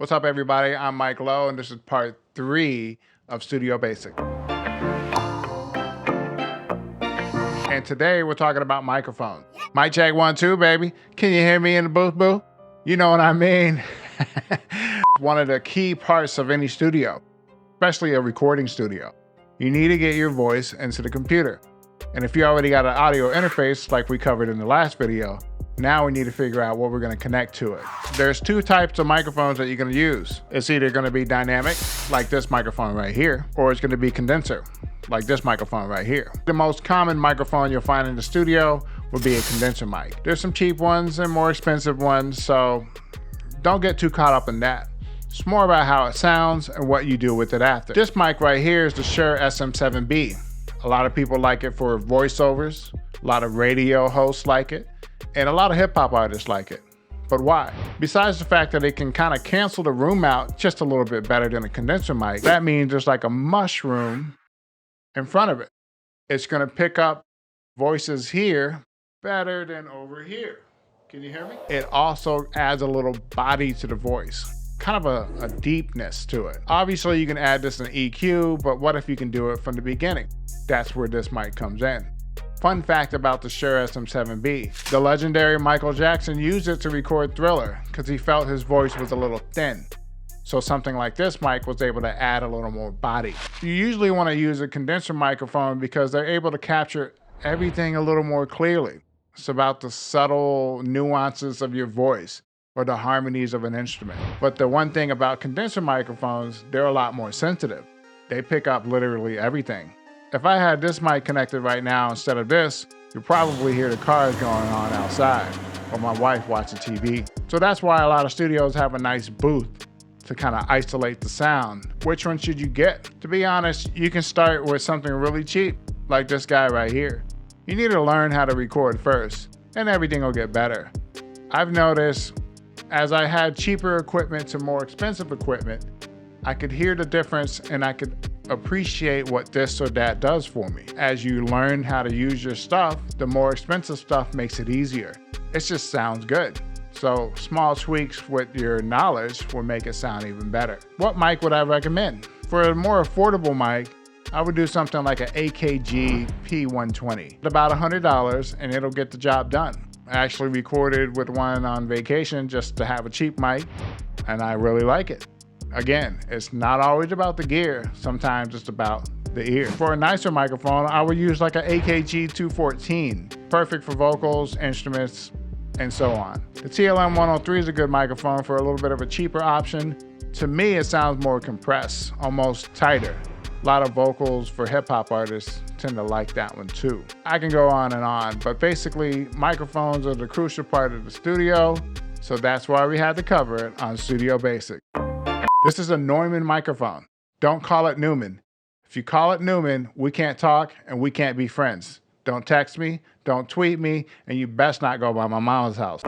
What's up, everybody? I'm Mike Lowe, and this is part 3 of Studio Basic. And today we're talking about microphones. Mic check 1, 2, baby. Can you hear me in the booth, boo? You know what I mean. One of the key parts of any studio, especially a recording studio. You need to get your voice into the computer. And if you already got an audio interface like we covered in the last video, now we need to figure out what we're going to connect to it. There's 2 types of microphones that you're going to use. It's either going to be dynamic, like this microphone right here, or it's going to be condenser, like this microphone right here. The most common microphone you'll find in the studio would be a condenser mic. There's some cheap ones and more expensive ones, so don't get too caught up in that. It's more about how it sounds and what you do with it after. This mic right here is the Shure SM7B. A lot of people like it for voiceovers, a lot of radio hosts like it, and a lot of hip hop artists like it. But why? Besides the fact that it can kind of cancel the room out just a little bit better than a condenser mic, that means there's like a mushroom in front of it. It's gonna pick up voices here better than over here. Can you hear me? It also adds a little body to the voice. Kind of a deepness to it. Obviously you can add this in EQ, but what if you can do it from the beginning? That's where this mic comes in. Fun fact about the Shure SM7B, the legendary Michael Jackson used it to record Thriller because he felt his voice was a little thin. So something like this mic was able to add a little more body. You usually want to use a condenser microphone because they're able to capture everything a little more clearly. It's about the subtle nuances of your voice or the harmonies of an instrument. But the one thing about condenser microphones, they're a lot more sensitive. They pick up literally everything. If I had this mic connected right now instead of this, you'll probably hear the cars going on outside or my wife watching TV. So that's why a lot of studios have a nice booth to kind of isolate the sound. Which one should you get? To be honest, you can start with something really cheap, like this guy right here. You need to learn how to record first, and everything will get better. I've noticed as I had cheaper equipment to more expensive equipment, I could hear the difference and I could appreciate what this or that does for me. As you learn how to use your stuff, the more expensive stuff makes it easier. It just sounds good. So small tweaks with your knowledge will make it sound even better. What mic would I recommend? For a more affordable mic, I would do something like an AKG P120. About $100 and it'll get the job done. I actually recorded with one on vacation just to have a cheap mic, and I really like it. Again, it's not always about the gear. Sometimes it's about the ear. For a nicer microphone, I would use like an AKG 214. Perfect for vocals, instruments, and so on. The TLM 103 is a good microphone for a little bit of a cheaper option. To me, it sounds more compressed, almost tighter. A lot of vocals for hip hop artists tend to like that one too. I can go on, but basically microphones are the crucial part of the studio, so that's why we had to cover it on Studio Basic. This is a Neumann microphone. Don't call it Newman. If you call it Newman, we can't talk and we can't be friends. Don't text me, don't tweet me, and you best not go by my mama's house.